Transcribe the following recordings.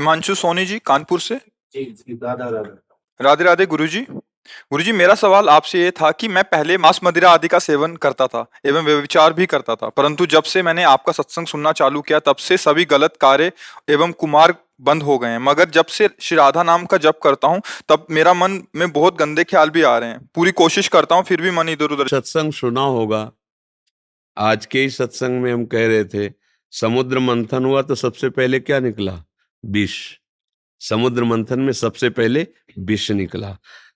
हिमांशु सोनी जी, कानपुर से। जी जी, राधा राधा। राधे राधे गुरुजी। गुरुजी, मेरा सवाल आपसे ये था कि मैं पहले मांस मदिरा आदि का सेवन करता था एवं व्यभिचार भी करता था, परंतु जब से मैंने आपका सत्संग सुनना चालू किया तब से सभी गलत कार्य एवं कुमार्ग बंद हो गए हैं। मगर जब से श्री राधा नाम का जप करता हूँ तब मेरा मन में बहुत गंदे ख्याल भी आ रहे हैं। पूरी कोशिश करता हूँ फिर भी मन इधर उधर। सत्संग सुना होगा, आज के ही सत्संग में हम कह रहे थे समुद्र मंथन हुआ तो सबसे पहले क्या निकला? विष। समुद्र मंथन में सबसे पहले विष निकला।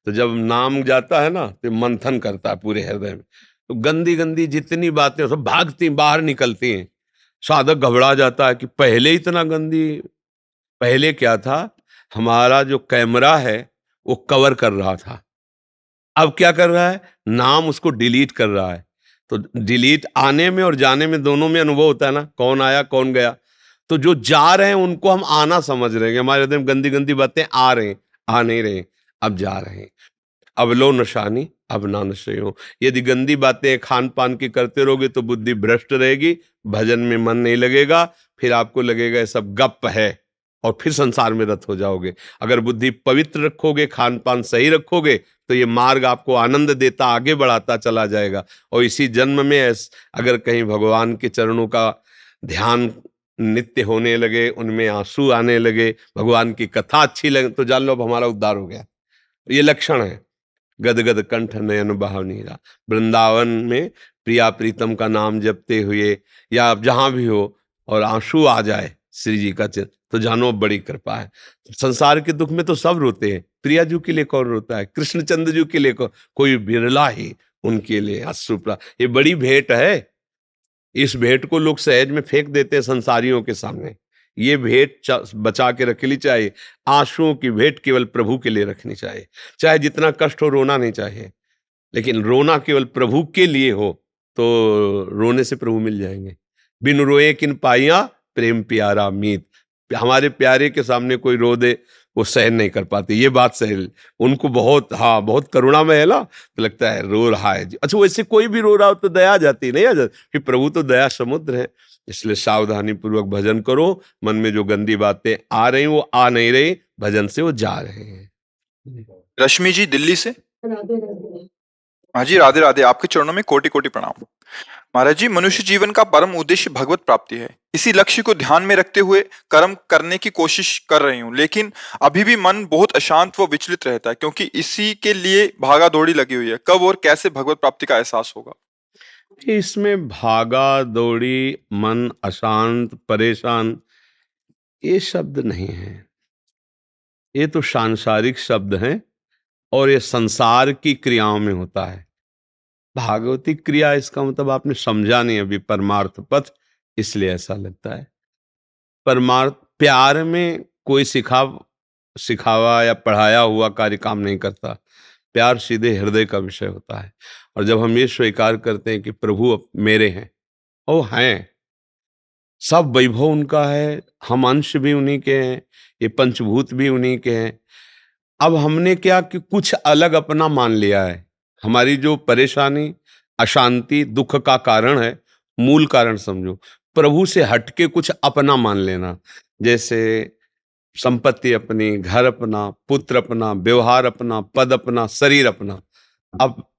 तो जब नाम जाता है ना तो मंथन करता है पूरे हृदय में, तो गंदी गंदी जितनी बातें सब भागती बाहर निकलती हैं। साधक घबरा जाता है कि पहले इतना गंदी। पहले क्या था, हमारा जो कैमरा है वो कवर कर रहा था, अब क्या कर रहा है, नाम उसको डिलीट कर रहा है। तो डिलीट आने में और जाने में दोनों में अनुभव होता है ना, कौन आया कौन गया। तो जो जा रहे हैं उनको हम आना समझ रहे हैं, हमारे हृदय में गंदी गंदी बातें आ रहे हैं, आ नहीं रहे, अब जा रहे हैं। अब लो नशानी अब ना नशे हो। यदि गंदी बातें खान पान की करते रहोगे तो बुद्धि भ्रष्ट रहेगी, भजन में मन नहीं लगेगा, फिर आपको लगेगा ये सब गप है और फिर संसार में रत हो जाओगे। अगर बुद्धि पवित्र रखोगे, खान पान सही रखोगे तो ये मार्ग आपको आनंद देता आगे बढ़ाता चला जाएगा। और इसी जन्म में अगर कहीं भगवान के चरणों का ध्यान नित्य होने लगे, उनमें आंसू आने लगे, भगवान की कथा अच्छी लगे, तो जान लो अब हमारा उद्धार हो गया। ये लक्षण है। गदगद कंठ नयन बहाव नीरा। वृंदावन में प्रिया प्रीतम का नाम जपते हुए या आप जहां भी हो और आंसू आ जाए श्री जी का चिन्ह, तो जानो बड़ी कृपा है। संसार के दुख में तो सब रोते हैं, प्रिया जी के लिए कौन रोता है? कृष्णचंद्र जी के लिए कोई बिरला ही उनके लिए अश्रुप्रा। ये बड़ी भेंट है, इस भेंट को लोग सहज में फेंक देते हैं संसारियों के सामने। ये भेंट बचा के रखनी चाहिए। आंसुओं की भेंट केवल प्रभु के लिए रखनी चाहिए। चाहे जितना कष्ट हो, रोना नहीं चाहिए, लेकिन रोना केवल प्रभु के लिए हो तो रोने से प्रभु मिल जाएंगे। बिन रोए किन पाइया प्रेम प्यारा मीत। हमारे प्यारे के सामने कोई रो दे वो सहन नहीं कर पाते, ये बात सही। उनको बहुत बहुत करुणा में है ना, तो लगता है रो रहा है। अच्छा, वैसे कोई भी रो रहा हो तो दया आ जाती नहीं आ जाती, कि प्रभु तो दया समुद्र है। इसलिए सावधानी पूर्वक भजन करो। मन में जो गंदी बातें आ रही वो आ नहीं रही, भजन से वो जा रहे हैं। रश्मि जी, दिल्ली से। हाँ जी, राधे राधे। आपके चरणों में कोटि कोटि प्रणाम। महाराज जी, मनुष्य जीवन का परम उद्देश्य भगवत प्राप्ति है। इसी लक्ष्य को ध्यान में रखते हुए कर्म करने की कोशिश कर रही हूँ, लेकिन अभी भी मन बहुत अशांत व विचलित रहता है, क्योंकि इसी के लिए भागा दौड़ी लगी हुई है। कब और कैसे भगवत प्राप्ति का एहसास होगा? इसमें भागा दौड़ी, मन अशांत, परेशान, ये शब्द नहीं है। ये तो सांसारिक शब्द हैं और ये संसार की क्रियाओं में होता है। भागवती क्रिया इसका मतलब आपने समझा नहीं अभी, परमार्थ पथ, इसलिए ऐसा लगता है। परमार्थ प्यार में कोई सिखावा या पढ़ाया हुआ कार्य काम नहीं करता। प्यार सीधे हृदय का विषय होता है। और जब हम ये स्वीकार करते हैं कि प्रभु मेरे हैं, ओ हैं, सब वैभव उनका है, हम अंश भी उन्हीं के हैं, ये पंचभूत भी उन्हीं के हैं। अब हमने क्या कि कुछ अलग अपना मान लिया है। हमारी जो परेशानी, अशांति, दुख का कारण है, मूल कारण समझो प्रभु से हटके कुछ अपना मान लेना। जैसे संपत्ति अपनी, घर अपना, पुत्र अपना, व्यवहार अपना, पद अपना, शरीर अपना।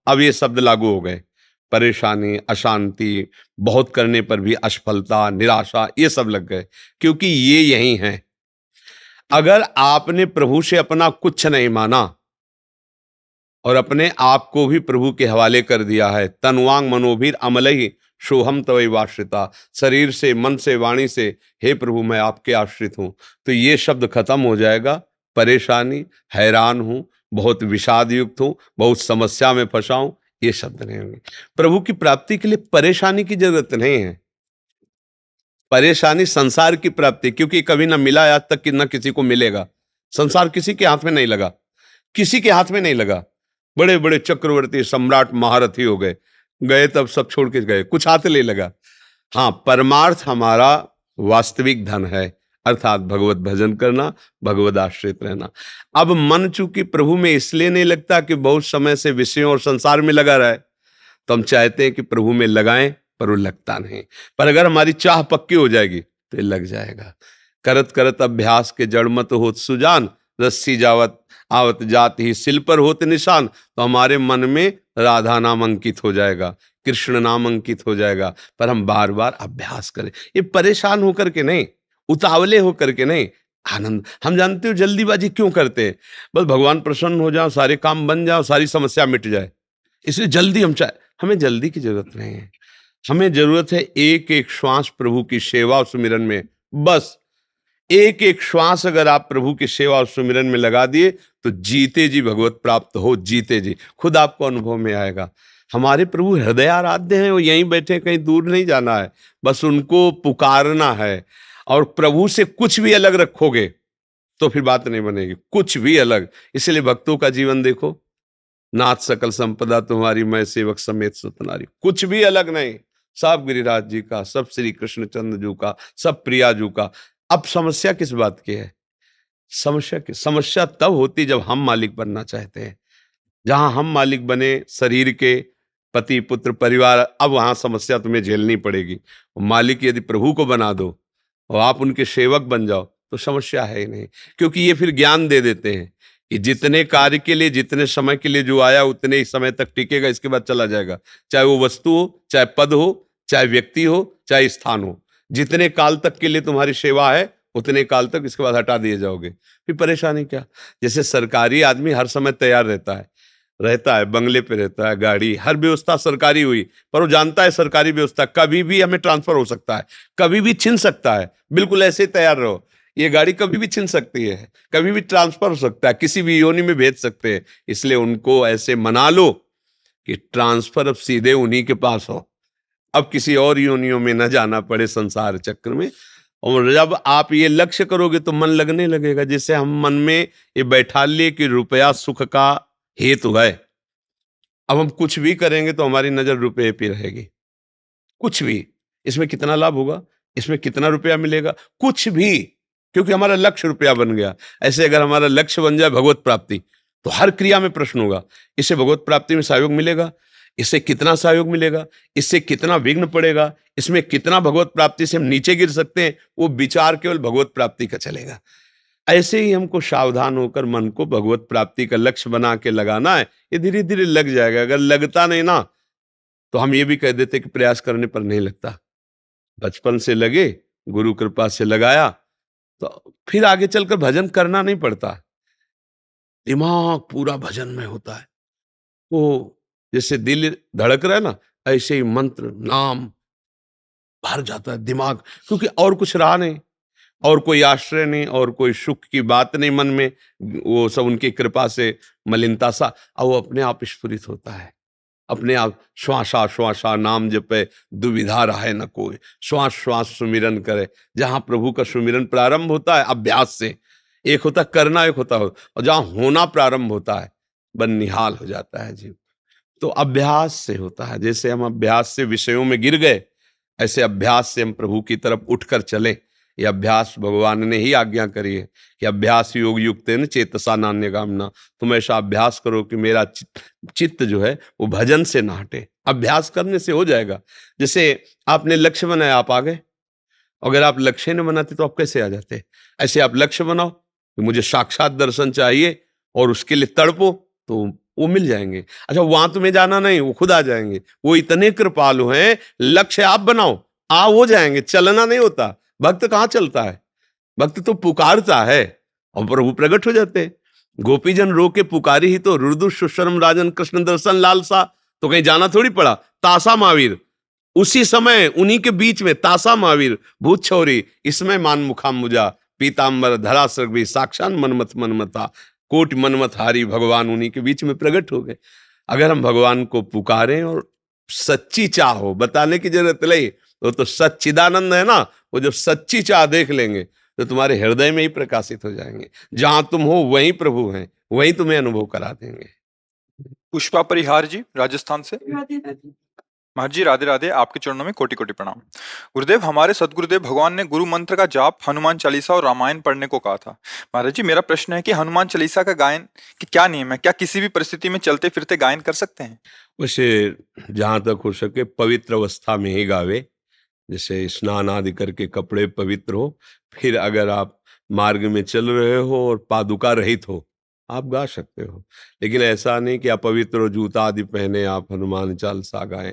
अब ये शब्द लागू हो गए। परेशानी, अशांति, बहुत करने पर भी असफलता, निराशा, ये सब लग गए, क्योंकि ये यही हैं। अगर आपने प्रभु से अपना कुछ नहीं माना और अपने आप को भी प्रभु के हवाले कर दिया है, तनुवांग मनोभीर अमलहि सोहम तवै वाश्रिता, शरीर से, मन से, वाणी से, हे प्रभु मैं आपके आश्रित हूं, तो ये शब्द खत्म हो जाएगा। परेशानी, हैरान हूं, बहुत विषाद युक्त हूं, बहुत समस्या में फंसा हूं, ये शब्द नहीं होंगे। प्रभु की प्राप्ति के लिए परेशानी की जरूरत नहीं है। परेशानी संसार की प्राप्ति, क्योंकि कभी ना मिला आज तक कि ना किसी को मिलेगा। संसार किसी के हाथ में नहीं लगा, किसी के हाथ में नहीं लगा। बड़े बड़े चक्रवर्ती, सम्राट, महारथी हो गए, गए तब सब छोड़ के गए, कुछ हाथ ले लगा। हाँ, परमार्थ हमारा वास्तविक धन है, अर्थात भगवत भजन करना, भगवत आश्रित रहना। अब मन चूंकि प्रभु में इसलिए नहीं लगता कि बहुत समय से विषयों और संसार में लगा रहा है, तो हम चाहते हैं कि प्रभु में लगाएं, पर वो लगता नहीं। पर अगर हमारी चाह पक्की हो जाएगी तो ये लग जाएगा। करत करत अभ्यास के जड़ मत होत सुजान, रस्सी जावत आवत जात ही सिल पर होत निशान। तो हमारे मन में राधा नाम अंकित हो जाएगा, कृष्ण नाम अंकित हो जाएगा। पर हम बार बार अभ्यास करें, ये परेशान होकर के नहीं, उतावले होकर के नहीं, आनंद। हम जानते हो जल्दीबाजी क्यों करते हैं? बस भगवान प्रसन्न हो जाओ, सारे काम बन जाओ, सारी समस्या मिट जाए, इसलिए जल्दी हम चाहे। हमें जल्दी की जरूरत नहीं है। हमें जरूरत है एक एक श्वास प्रभु की सेवा और सुमिरन में। बस एक एक श्वास अगर आप प्रभु की सेवा और सुमिरन में लगा दिए तो जीते जी भगवत प्राप्त हो, जीते जी खुद आपको अनुभव में आएगा। हमारे प्रभु हृदय आराध्य हैं, वो यहीं बैठे, कहीं दूर नहीं जाना है, बस उनको पुकारना है। और प्रभु से कुछ भी अलग रखोगे तो फिर बात नहीं बनेगी, कुछ भी अलग। इसलिए भक्तों का जीवन देखो, नाथ सकल संपदा तुम्हारी, मैं सेवक समेत सतनारी, कुछ भी अलग नहीं, सब गिरिराज जी का, सब श्री कृष्ण चंद्र जी का, सब प्रिया जी का। अब समस्या किस बात की है? समस्या तब होती जब हम मालिक बनना चाहते हैं। जहां हम मालिक बने शरीर के, पति पुत्र परिवार, अब वहां समस्या तुम्हें झेलनी पड़ेगी। मालिक यदि प्रभु को बना दो और आप उनके सेवक बन जाओ तो समस्या है ही नहीं। क्योंकि ये फिर ज्ञान दे देते हैं कि जितने कार्य के लिए, जितने समय के लिए जो आया उतने ही समय तक टिकेगा, इसके बाद चला जाएगा। चाहे वो वस्तु हो, चाहे पद हो, चाहे व्यक्ति हो, चाहे स्थान हो, जितने काल तक के लिए तुम्हारी सेवा है उतने काल तक, इसके बाद हटा दिए जाओगे, फिर परेशानी क्या? जैसे सरकारी आदमी हर समय तैयार रहता है, बंगले पे रहता है, गाड़ी, हर व्यवस्था सरकारी हुई, पर वो जानता है सरकारी व्यवस्था कभी भी हमें ट्रांसफर हो सकता है, कभी भी छिन सकता है। बिल्कुल ऐसे तैयार रहो, ये गाड़ी कभी भी छिन सकती है, कभी भी ट्रांसफर हो सकता है, किसी भी योनि में भेज सकते हैं। इसलिए उनको ऐसे मना लो कि ट्रांसफर अब सीधे उन्हीं के पास हो, अब किसी और योनियों में न जाना पड़े संसार चक्र में। और जब आप ये लक्ष्य करोगे तो मन लगने लगेगा। जैसे हम मन में ये बैठा लिए कि रुपया सुख का हेतु है, अब हम कुछ भी करेंगे तो हमारी नजर रुपये पे रहेगी। कुछ भी, इसमें कितना लाभ होगा, इसमें कितना रुपया मिलेगा, कुछ भी, क्योंकि हमारा लक्ष्य रुपया बन गया। ऐसे अगर हमारा लक्ष्य बन जाए भगवत प्राप्ति, तो हर क्रिया में प्रश्न होगा, इससे भगवत प्राप्ति में सहयोग मिलेगा, इससे कितना सहयोग मिलेगा, इससे कितना विघ्न पड़ेगा, इसमें कितना भगवत प्राप्ति से हम नीचे गिर सकते हैं, वो विचार केवल भगवत प्राप्ति का चलेगा। ऐसे ही हमको सावधान होकर मन को भगवत प्राप्ति का लक्ष्य बना के लगाना है। ये धीरे धीरे लग जाएगा। अगर लगता नहीं ना तो हम ये भी कह देते कि प्रयास करने पर नहीं लगता। बचपन से लगे, गुरु कृपा से लगाया, तो फिर आगे चलकर भजन करना नहीं पड़ता, दिमाग पूरा भजन में होता है। वो जैसे दिल धड़क रहा है ना, ऐसे ही मंत्र नाम भर जाता है दिमाग, क्योंकि और कुछ रहा नहीं, और कोई आश्रय नहीं, और कोई सुख की बात नहीं मन में। वो सब उनकी कृपा से मलिनता सा, और वो अपने आप स्फुरित होता है, अपने आप। श्वासा श्वासा नाम जपे, दुविधा रहे न कोई, श्वास श्वास सुमिरन करे। जहां प्रभु का सुमिरन प्रारंभ होता है अभ्यास से, एक होता करना, एक होता हो, और जहां होना प्रारंभ होता है बन निहाल हो जाता है जीव। तो अभ्यास से होता है। जैसे हम अभ्यास से विषयों में गिर गए, ऐसे अभ्यास से हम प्रभु की तरफ उठकर चले। ये अभ्यास भगवान ने ही आज्ञा करी है कि अभ्यास योग युक्त न चेतसा नान्य कामना। तुम ऐसा अभ्यास करो कि मेरा चित्त जो है वो भजन से ना हटे। अभ्यास करने से हो जाएगा। जैसे आपने लक्ष्य बनाया, आप आ गए। अगर आप लक्ष्य नहीं बनाते तो आप कैसे आ जाते? ऐसे आप लक्ष्य बनाओ कि मुझे साक्षात दर्शन चाहिए और उसके लिए तड़पो, तो वो मिल जाएंगे। अच्छा, वहां तुम्हें जाना नहीं, वो खुद आ जाएंगे। वो इतने कृपालु हैं, लक्ष्य आप बनाओ, हो जाएंगे। चलना नहीं होता। भक्त कहाँ चलता है? भक्त तो पुकारता है और प्रभु प्रकट हो जाते हैं। गोपीजन रो के पुकारी ही तो, रुदु सुशर्म राजन कृष्ण दर्शन लालसा। तो कहीं जाना थोड़ी पड़ा। तासा महावीर, उसी समय उन्हीं के बीच में तासा महावीर, भूत छौरी, इसमें मान मुखाम्बुजा, पीताम्बर धरा सर्वी, साक्षात मनमथ मनमता, कोटि मनमथ हारी, भगवान उन्हीं के बीच में प्रकट हो गए। अगर हम भगवान को पुकारें और सच्ची चाह हो, बताने की जरूरत नहीं, तो सच्चिदानंद है ना, वो जब सच्ची चाह देख लेंगे तो तुम्हारे हृदय में ही प्रकाशित हो जाएंगे। जहां तुम हो वहीं प्रभु हैं, वहीं तुम्हें अनुभव करा देंगे। पुष्पा परिहार जी राजस्थान से। महाराज जी राधे राधे, आपके चरणों में कोटि कोटि प्रणाम। गुरुदेव, हमारे सदगुरुदेव भगवान ने गुरु मंत्र का जाप, हनुमान चालीसा और रामायण पढ़ने को कहा था। महाराज जी, मेरा प्रश्न है कि हनुमान चालीसा का गायन की क्या नियम है? क्या किसी भी परिस्थिति में चलते फिरते गायन कर सकते हैं? वैसे जहां तक हो सके पवित्र अवस्था में ही गावे। जैसे स्नान आदि करके कपड़े पवित्र हो, फिर अगर आप मार्ग में चल रहे हो और पादुका रहित हो, आप गा सकते हो। लेकिन ऐसा नहीं कि अपवित्र हो, जूता आदि पहने आप हनुमान चालीसा गाएं,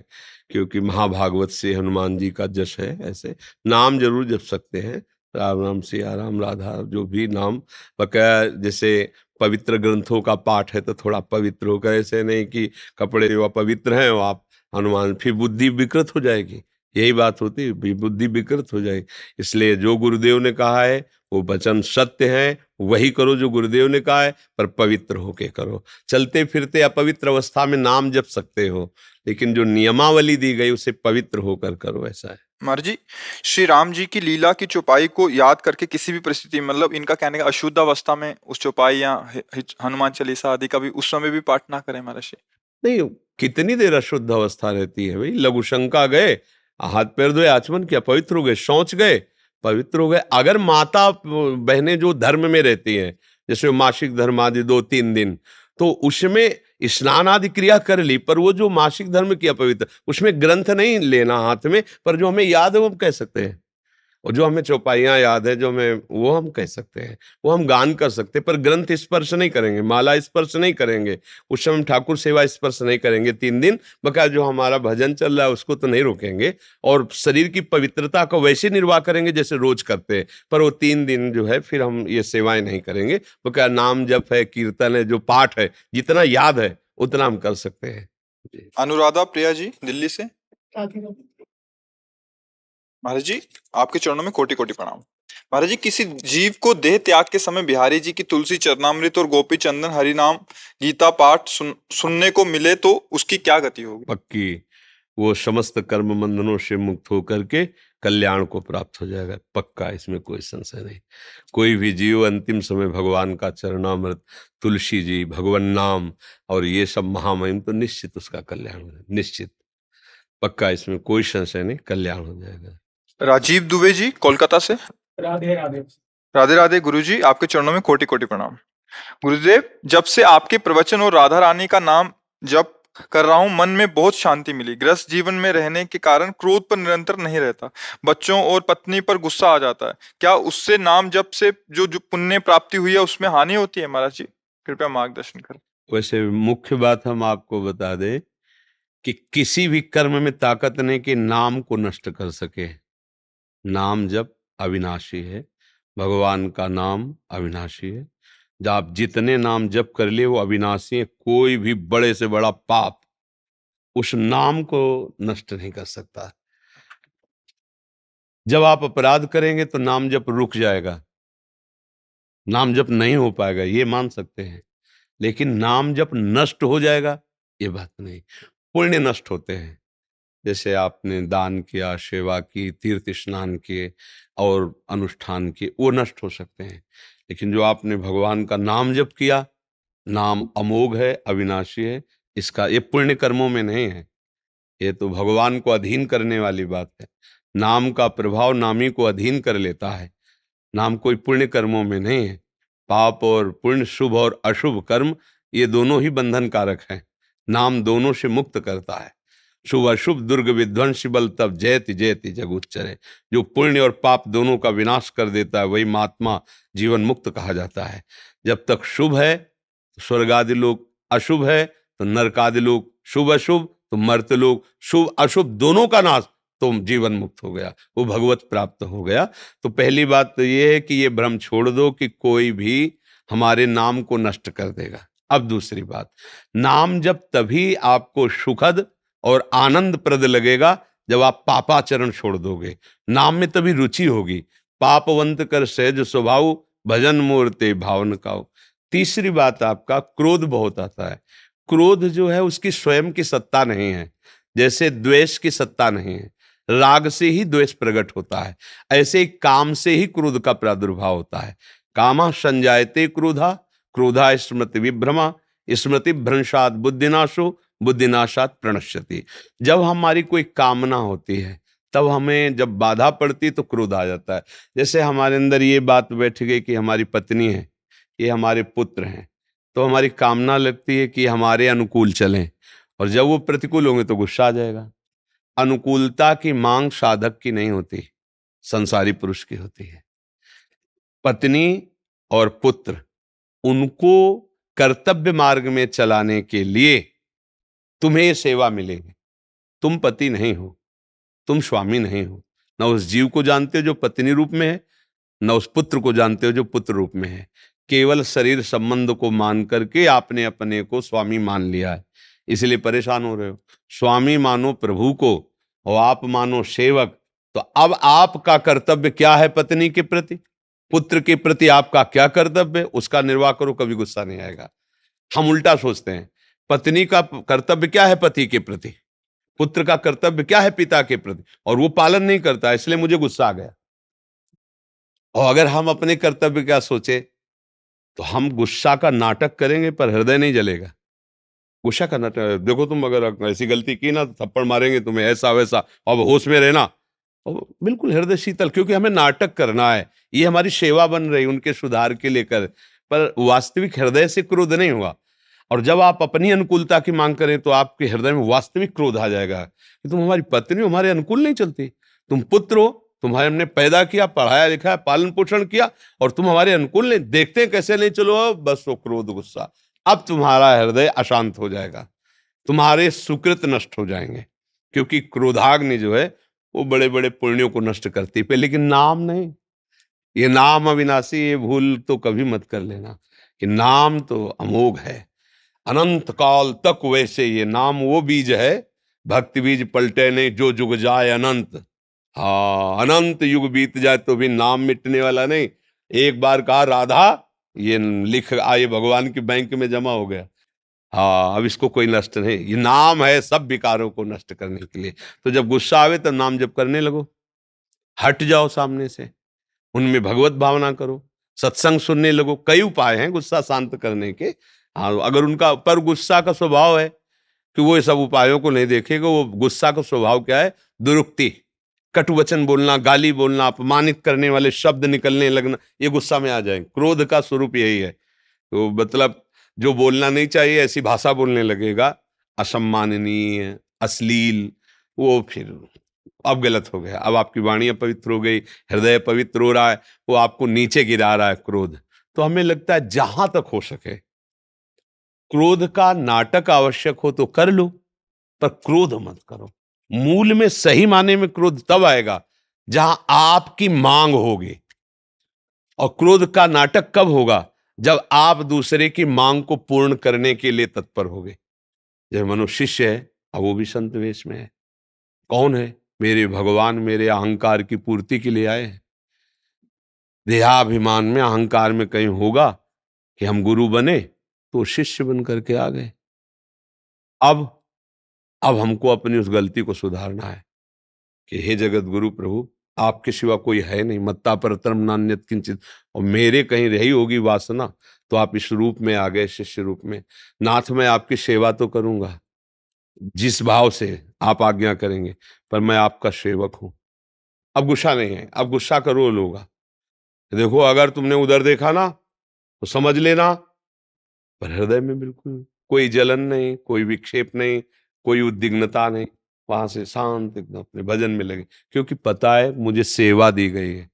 क्योंकि महाभागवत से हनुमान जी का जश है। ऐसे नाम जरूर जप सकते हैं, राम राम सिया राम राधा, जो भी नाम बकाया। जैसे पवित्र ग्रंथों का पाठ है तो थोड़ा पवित्र होकर, ऐसे नहीं कि कपड़े जो अपवित्र हैं वो आप हनुमान, फिर बुद्धि विकृत हो जाएगी। यही बात होती है, बुद्धि विकृत हो जाएगी। इसलिए जो गुरुदेव ने कहा है वो वचन सत्य है, वही करो जो गुरुदेव ने कहा है, पर पवित्र होके करो। चलते फिरते अपवित्र अवस्था में नाम जप सकते हो, लेकिन जो नियमावली दी गई उसे पवित्र होकर करो, ऐसा है। महाराज जी, श्री राम जी की लीला की चौपाई को याद करके किसी भी परिस्थिति, मतलब इनका कहने का अशुद्ध अवस्था में उस चौपाई या हनुमान चालीसा आदि का भी उस समय भी पाठ ना करें महाराज जी? नहीं, कितनी देर अशुद्ध अवस्था रहती है भाई। लघु शंका गए, हाथ पैर धोए, आचमन किया, पवित्र हो गए, शौच गए, पवित्र हो गए। अगर माता बहनें जो धर्म में रहती हैं, जैसे मासिक धर्म आदि 2-3 दिन, तो उसमें स्नान आदि क्रिया कर ली, पर वो जो मासिक धर्म किया पवित्र, उसमें ग्रंथ नहीं लेना हाथ में, पर जो हमें याद है वो हम कह सकते हैं। और जो हमें चौपाइयाँ याद है, जो हमें, वो हम कह सकते हैं, वो हम गान कर सकते हैं, पर ग्रंथ स्पर्श नहीं करेंगे, माला स्पर्श नहीं करेंगे, उस समय ठाकुर सेवा स्पर्श नहीं करेंगे 3 दिन। बकाया जो हमारा भजन चल रहा है उसको तो नहीं रोकेंगे, और शरीर की पवित्रता को वैसे निर्वाह करेंगे जैसे रोज करते हैं, पर वो 3 दिन जो है फिर हम ये सेवाएं नहीं करेंगे। बकाया नाम जप है, कीर्तन है, जो पाठ है, जितना याद है उतना हम कर सकते हैं जी। अनुराधा प्रिया जी दिल्ली से। महाराज जी, आपके चरणों में कोटि कोटि प्रणाम। महाराज जी, किसी जीव को देह त्याग के समय बिहारी जी की तुलसी चरणामृत और गोपी चंदन हरि नाम गीता पाठ सुनने को मिले तो उसकी क्या गति होगी? पक्की, वो समस्त कर्म बंधनों से मुक्त होकर के कल्याण को प्राप्त हो जाएगा, पक्का, इसमें कोई संशय नहीं। कोई भी जीव अंतिम समय भगवान का चरणामृत, तुलसी जी, भगवान नाम और ये सब महामहिम, तो निश्चित उसका कल्याण हो जाएगा, निश्चित, पक्का, इसमें कोई संशय नहीं, कल्याण हो जाएगा। राजीव दुबे जी कोलकाता से। राधे राधे। राधे राधे गुरुजी, आपके चरणों में कोटि कोटि प्रणाम। गुरुदेव, जब से आपके प्रवचन और राधा रानी का नाम जप कर रहा हूं, मन में बहुत शांति मिली। गृहस्थ जीवन में रहने के कारण क्रोध पर निरंतर नहीं रहता, बच्चों और पत्नी पर गुस्सा आ जाता है। क्या उससे नाम जप से जो जो पुण्य प्राप्ति हुई है उसमें हानि होती है? महाराज जी कृपया मार्गदर्शन करें। वैसे मुख्य बात हम आपको बता दें कि किसी भी कर्म में ताकत नहीं कि नाम को नष्ट कर सके। नाम जप अविनाशी है, भगवान का नाम अविनाशी है। जब आप जितने नाम जप कर लिए वो अविनाशी है, कोई भी बड़े से बड़ा पाप उस नाम को नष्ट नहीं कर सकता। जब आप अपराध करेंगे तो नाम जप रुक जाएगा, नाम जप नहीं हो पाएगा, ये मान सकते हैं। लेकिन नाम जप नष्ट हो जाएगा, ये बात नहीं। पुण्य नष्ट होते हैं, जैसे आपने दान किया, सेवा की, तीर्थ स्नान किए और अनुष्ठान किए, वो नष्ट हो सकते हैं। लेकिन जो आपने भगवान का नाम जप किया, नाम अमोघ है, अविनाशी है, इसका, ये पुण्य कर्मों में नहीं है, ये तो भगवान को अधीन करने वाली बात है। नाम का प्रभाव नामी को अधीन कर लेता है, नाम कोई पुण्य कर्मों में नहीं है। पाप और पुण्य, शुभ और अशुभ कर्म, ये दोनों ही बंधन कारक हैं, नाम दोनों से मुक्त करता है। शुभ अशुभ दुर्ग विध्वंस बल तब जयति जयति जग उच्चरे। जो पुण्य और पाप दोनों का विनाश कर देता है वही महात्मा जीवन मुक्त कहा जाता है। जब तक शुभ है तो स्वर्ग आदि लोग, अशुभ है तो नरक आदि लोग, शुभ अशुभ तो मर्त्य लोग, शुभ अशुभ दोनों का नाश, तो जीवन मुक्त हो गया, वो भगवत प्राप्त हो गया। तो पहली बात तो ये है कि ये भ्रम छोड़ दो कि कोई भी हमारे नाम को नष्ट कर देगा। अब दूसरी बात, नाम जब तभी आपको सुखद और आनंद प्रद लगेगा जब आप पापाचरण छोड़ दोगे, नाम में तभी रुचि होगी। पापवंत कर सहज स्वभाव, भजन मूर्ते भावन काओ। तीसरी बात, आपका क्रोध बहुत आता है। क्रोध जो है उसकी स्वयं की सत्ता नहीं है, जैसे द्वेष की सत्ता नहीं है। राग से ही द्वेष प्रकट होता है, ऐसे ही काम से ही क्रोध का प्रादुर्भाव होता है। कामा संजायते क्रोधा, क्रोधा स्मृति विभ्रमा, स्मृति भ्रंशात बुद्धिनाशो, बुद्धिनाशात प्रणश्यति। जब हमारी कोई कामना होती है तब हमें जब बाधा पड़ती तो क्रोध आ जाता है। जैसे हमारे अंदर ये बात बैठ गई कि हमारी पत्नी है, ये हमारे पुत्र हैं, तो हमारी कामना लगती है कि हमारे अनुकूल चलें, और जब वो प्रतिकूल होंगे तो गुस्सा आ जाएगा। अनुकूलता की मांग साधक की नहीं होती, संसारी पुरुष की होती है। पत्नी और पुत्र, उनको कर्तव्य मार्ग में चलाने के लिए तुम्हें ये सेवा मिलेगी। तुम पति नहीं हो, तुम स्वामी नहीं हो, न उस जीव को जानते हो जो पत्नी रूप में है, न उस पुत्र को जानते हो जो पुत्र रूप में है। केवल शरीर संबंध को मान करके आपने अपने को स्वामी मान लिया है, इसलिए परेशान हो रहे हो। स्वामी मानो प्रभु को और आप मानो सेवक। तो अब आपका कर्तव्य क्या है पत्नी के प्रति, पुत्र के प्रति आपका क्या कर्तव्य है, उसका निर्वाह करो, कभी गुस्सा नहीं आएगा। हम उल्टा सोचते हैं, पत्नी का कर्तव्य क्या है पति के प्रति, पुत्र का कर्तव्य क्या है पिता के प्रति, और वो पालन नहीं करता, इसलिए मुझे गुस्सा आ गया। और अगर हम अपने कर्तव्य क्या सोचे, तो हम गुस्सा का नाटक करेंगे पर हृदय नहीं जलेगा। गुस्सा का नाटक, देखो तुम अगर ऐसी गलती की ना तो थप्पड़ मारेंगे तुम्हें, ऐसा वैसा, अब होश में रहना। और बिल्कुल हृदय शीतल, क्योंकि हमें नाटक करना है, ये हमारी सेवा बन रही उनके सुधार के लेकर, पर वास्तविक हृदय से क्रोध नहीं हुआ। और जब आप अपनी अनुकूलता की मांग करें तो आपके हृदय में वास्तविक क्रोध आ जाएगा कि तुम हमारी पत्नी हो, हमारे अनुकूल नहीं चलती, तुम पुत्र हो, तुम्हारे हमने पैदा किया, पढ़ाया लिखाया, पालन पोषण किया, और तुम हमारे अनुकूल नहीं, देखते हैं कैसे नहीं चलो, बस वो क्रोध गुस्सा। अब तुम्हारा हृदय अशांत हो जाएगा, तुम्हारे सुकृत नष्ट हो जाएंगे, क्योंकि क्रोधाग्नि जो है वो बड़े बड़े पुण्यों को नष्ट करती है, लेकिन नाम नहीं। ये नाम अविनाशी, ये भूल तो कभी मत कर लेना कि नाम तो अमोघ है, अनंत काल तक। वैसे ये नाम वो बीज है, भक्ति बीज पलटे नहीं, जो जुग जाए अनंत। हाँ, अनंत युग बीत जाए तो भी नाम मिटने वाला नहीं। एक बार कहा राधा, ये लिख आए भगवान की बैंक में जमा हो गया। हाँ, अब इसको कोई नष्ट नहीं, ये नाम है सब विकारों को नष्ट करने के लिए। तो जब गुस्सा आवे तब नाम जप करने लगो, हट जाओ सामने से, उनमें भगवत भावना करो, सत्संग सुनने लगो। कई उपाय हैं गुस्सा शांत करने के। हाँ, अगर उनका पर गुस्सा का स्वभाव है कि वो ये सब उपायों को नहीं देखेगा, वो गुस्सा का स्वभाव क्या है, दुरुक्ति, कटु वचन बोलना, गाली बोलना, अपमानित करने वाले शब्द निकलने लगना, ये गुस्सा में आ जाए। क्रोध का स्वरूप यही है। तो मतलब जो बोलना नहीं चाहिए ऐसी भाषा बोलने लगेगा, असम्माननीय, अश्लील, वो फिर अब गलत हो गया। अब आपकी वाणी अपवित्र हो गई, हृदय पवित्र हो रहा है, वो आपको नीचे गिरा रहा है क्रोध। तो हमें लगता है जहां तक हो सके क्रोध का नाटक आवश्यक हो तो कर लो, पर क्रोध मत करो। मूल में सही माने में क्रोध तब आएगा जहां आपकी मांग होगी। और क्रोध का नाटक कब होगा, जब आप दूसरे की मांग को पूर्ण करने के लिए तत्पर होगे। जब मनुष्य शिष्य है, अब वो भी संत वेश में है। कौन है, मेरे भगवान मेरे अहंकार की पूर्ति के लिए आए हैं। देहाभिमान में, अहंकार में कहीं होगा कि हम गुरु बने तो शिष्य बन करके आ गए। अब हमको अपनी उस गलती को सुधारना है कि हे जगत गुरु प्रभु, आपके सिवा कोई है नहीं, मत्ता परतरम नान्यत किंचित। और मेरे कहीं रही होगी वासना तो आप इस रूप में आ गए, शिष्य रूप में। नाथ, मैं आपकी सेवा तो करूंगा जिस भाव से आप आज्ञा करेंगे, पर मैं आपका सेवक हूं। अब गुस्सा नहीं है, अब गुस्सा का रोल होगा। देखो, अगर तुमने उधर देखा ना तो समझ लेना, पर हृदय में बिल्कुल कोई जलन नहीं, कोई विक्षेप नहीं, कोई उद्विग्नता नहीं। वहां से शांत एकदम अपने भजन में लगे, क्योंकि पता है मुझे सेवा दी गई है।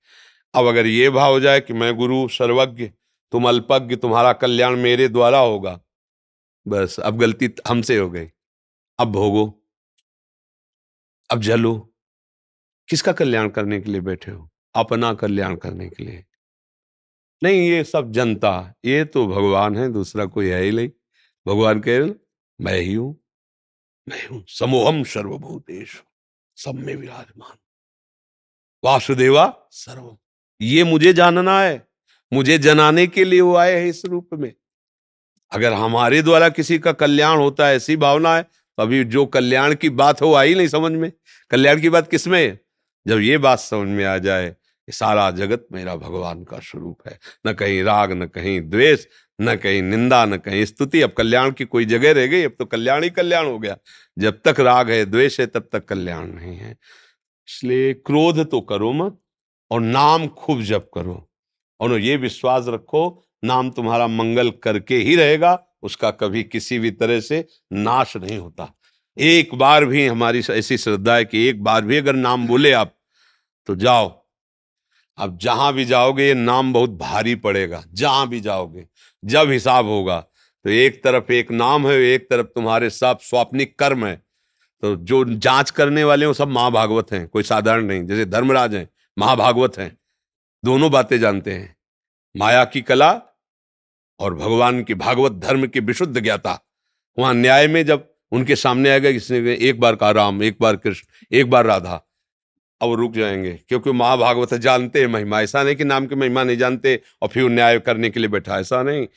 अब अगर ये भाव हो जाए कि मैं गुरु सर्वज्ञ, तुम अल्पज्ञ, तुम्हारा कल्याण मेरे द्वारा होगा, बस अब गलती हमसे हो गई। अब भोगो, अब जलो। किसका कल्याण करने के लिए बैठे हो, अपना कल्याण करने के लिए नहीं। ये सब जनता, ये तो भगवान है, दूसरा कोई है ही नहीं। भगवान कह रहे मैं ही हूं, मैं हूं, समोहम सर्वभूतेषु, सब में विराजमान, वासुदेवा सर्वम। ये मुझे जानना है, मुझे जनाने के लिए वो आए हैं इस रूप में। अगर हमारे द्वारा किसी का कल्याण होता है, ऐसी भावना है, तो अभी जो कल्याण की बात हो आई नहीं समझ में। कल्याण की बात किसमें है, जब ये बात समझ में आ जाए कि सारा जगत मेरा भगवान का स्वरूप है, न कहीं राग, न कहीं द्वेष, न कहीं निंदा, न कहीं स्तुति। अब कल्याण की कोई जगह रह गई, अब तो कल्याण ही कल्याण हो गया। जब तक राग है, द्वेष है, तब तक कल्याण नहीं है। इसलिए क्रोध तो करो मत, और नाम खूब जप करो, और ये विश्वास रखो नाम तुम्हारा मंगल करके ही रहेगा, उसका कभी किसी भी तरह से नाश नहीं होता। एक बार भी हमारी ऐसी श्रद्धा है कि एक बार भी अगर नाम बोले आप तो जाओ। अब जहां भी जाओगे ये नाम बहुत भारी पड़ेगा, जहां भी जाओगे जब हिसाब होगा तो एक तरफ एक नाम है, एक तरफ तुम्हारे सब स्वाप्निक कर्म है। तो जो जांच करने वाले हैं वो सब महाभागवत हैं, कोई साधारण नहीं। जैसे धर्मराज हैं, महाभागवत हैं, दोनों बातें जानते हैं, माया की कला और भगवान की भागवत धर्म की विशुद्ध ज्ञाता। वहां न्याय में जब उनके सामने आएगा, किसने एक बार कहा राम, एक बार कृष्ण, एक बार राधा, अब वो रुक जाएंगे, क्योंकि महाभागवत जानते हैं महिमा। ऐसा नहीं कि नाम की महिमा नहीं जानते और फिर न्याय करने के लिए बैठा, ऐसा नहीं।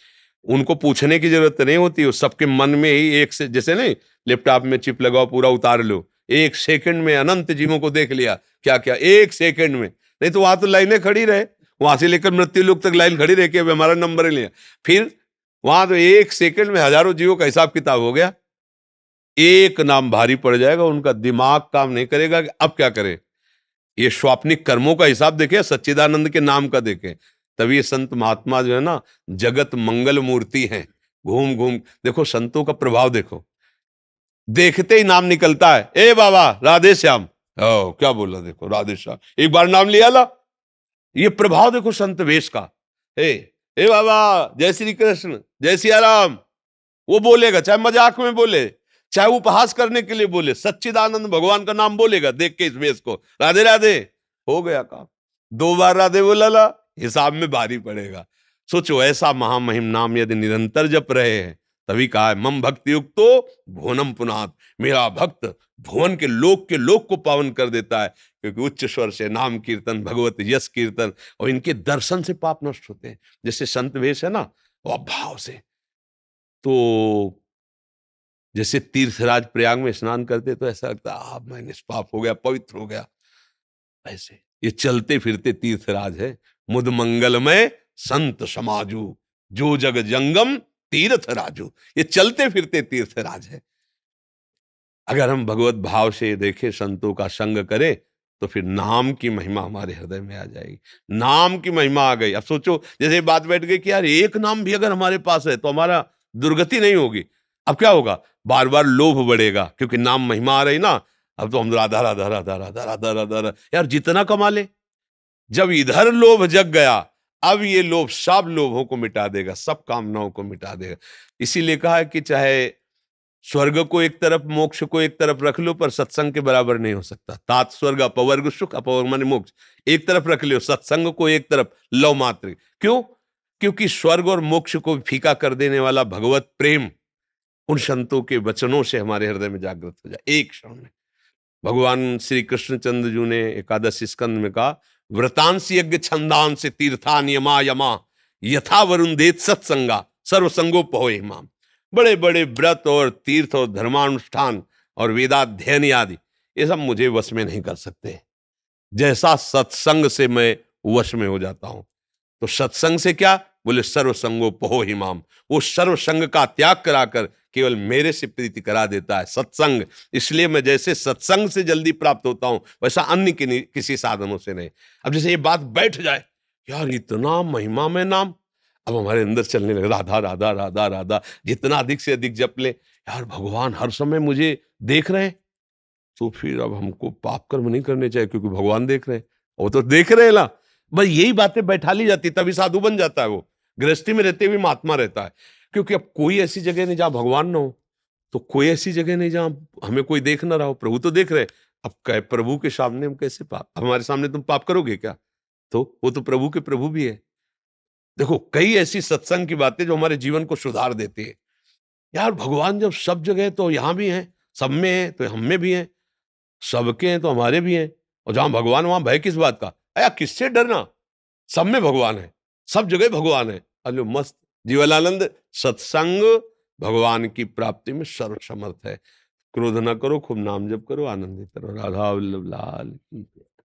उनको पूछने की जरूरत नहीं होती, वो सबके मन में ही एक से, जैसे नहीं लैपटॉप में चिप लगाओ पूरा उतार लो, एक सेकंड में अनंत जीवों को देख लिया, क्या क्या एक सेकंड में। नहीं तो वहां तो लाइनें खड़ी रहे, वहां से लेकर मृत्यु लोक तक लाइन खड़ी रह के अब हमारा नंबर लिया, फिर वहां तो एक सेकंड में हजारों जीवों का हिसाब किताब हो गया। एक नाम भारी पड़ जाएगा, उनका दिमाग काम नहीं करेगा कि अब क्या करे। ये स्वाप्निक कर्मों का हिसाब देखे, सच्चिदानंद के नाम का देखे, तभी ये संत महात्मा जो है ना जगत मंगल मूर्ति हैं। घूम घूम देखो संतों का प्रभाव, देखो देखते ही नाम निकलता है, ए बाबा राधे श्याम, ओ क्या बोला, देखो राधे श्याम, एक बार नाम लिया ला। ये प्रभाव देखो संत वेश का, ए बाबा जय श्री कृष्ण, जय सिया राम, वो बोलेगा, चाहे मजाक में बोले, चाहे उपहास करने के लिए बोले, सच्चिदानंद भगवान का नाम बोलेगा देख के इस वेश को, राधे राधे, हो गया काम। दो बार राधे बोला ला, हिसाब में भारी पड़ेगा। सोचो ऐसा महामहिम नाम यदि निरंतर जप रहे हैं, तभी कहा है मम भक्ति युक्तो भुवनम पुनात, मेरा भक्त भुवन के लोक को पावन कर देता है, क्योंकि उच्च स्वर से नाम कीर्तन, भगवत यश कीर्तन, और इनके दर्शन से पाप नष्ट होते हैं। जैसे संत वेश है ना, वो भाव से, तो जैसे तीर्थराज प्रयाग में स्नान करते तो ऐसा लगता है मैं निष्पाप हो गया, पवित्र हो गया। ऐसे ये चलते फिरते तीर्थराज है, मुद मंगलमय संत समाजू, जो जग जंगम तीर्थ राजू। ये चलते फिरते तीर्थराज है। अगर हम भगवत भाव से देखें, संतों का संग करें, तो फिर नाम की महिमा हमारे हृदय में आ जाएगी। नाम की महिमा आ गई। अब सोचो जैसे बात बैठ गई कि यार एक नाम भी अगर हमारे पास है तो हमारा दुर्गति नहीं होगी। अब क्या होगा, बार बार लोभ बढ़ेगा, क्योंकि नाम महिमा आ रही ना। अब तो हम राधा राधा राधा राधा राधा राधा राधा, यार जितना कमा ले। जब इधर लोभ जग गया, अब ये लोभ सब लोभों को मिटा देगा, सब कामनाओं को मिटा देगा। इसीलिए कहा है कि चाहे स्वर्ग को एक तरफ, मोक्ष को एक तरफ रख लो, पर सत्संग के बराबर नहीं हो सकता। तात स्वर्ग अपवर्ग सुख, अपवर्ग माने मोक्ष, एक तरफ रख लो, सत्संग को एक तरफ लव मात्र। क्यों? क्योंकि स्वर्ग और मोक्ष को फीका कर देने वाला भगवत प्रेम उन संतों के वचनों से हमारे हृदय में जागृत हो जाए एक क्षण में। भगवान श्री कृष्णचंद्र जी ने एकादश स्कंद में कहा, व्रतांश यज्ञ छंदांश तीर्थान यमा यमा, यथा वरुण देत सत्संगा सर्वसंगोपहो इमाम। बड़े बड़े व्रत और तीर्थ और धर्मानुष्ठान और वेदाध्ययन आदि, ये सब मुझे वश में नहीं कर सकते, जैसा सत्संग से मैं वश में हो जाता हूं। तो सत्संग से क्या? बोले सर्वसंगोपहो हिमाम। वो सर्वसंग का त्याग कराकर केवल मेरे से प्रीति करा देता है सत्संग। इसलिए मैं जैसे सत्संग से जल्दी प्राप्त होता हूं, वैसा अन्य किसी साधनों से नहीं। अब जैसे ये बात बैठ जाए, यार इतना महिमा में नाम, अब हमारे अंदर चलने लगे, राधा राधा राधा राधा, जितना अधिक से अधिक जप ले, यार भगवान हर समय मुझे देख रहे हैं, तो फिर अब हमको पाप कर्म नहीं करने चाहिए, क्योंकि भगवान देख रहे हैं। वो तो देख रहे हैं ना, बस यही बातें बैठा ली जाती, तभी साधु बन जाता है वो। गृहस्थी में रहते हुए महात्मा रहता है, क्योंकि अब कोई ऐसी जगह नहीं जहां भगवान ना हो, तो कोई ऐसी जगह नहीं जहां हमें कोई देख ना रहा हो। प्रभु तो देख रहे हैं। अब कहे प्रभु के सामने हम कैसे पाप, हमारे सामने तुम पाप करोगे क्या? तो वो तो प्रभु के प्रभु भी है। देखो कई ऐसी सत्संग की बातें जो हमारे जीवन को सुधार देती है। यार भगवान जब सब जगह है, तो यहां भी है, सब में है तो हम में भी है, सबके हैं तो हमारे भी हैं। और जहां भगवान वहां भय किस बात का? अया किससे डरना, सब में भगवान है, सब जगह भगवान है। अलो मस्त जीवनानंद। सत्संग भगवान की प्राप्ति में सर्वसमर्थ है। क्रोध ना करो, खूब नाम जप करो, आनंदित करो। राधा वल्लभ लाल की जय।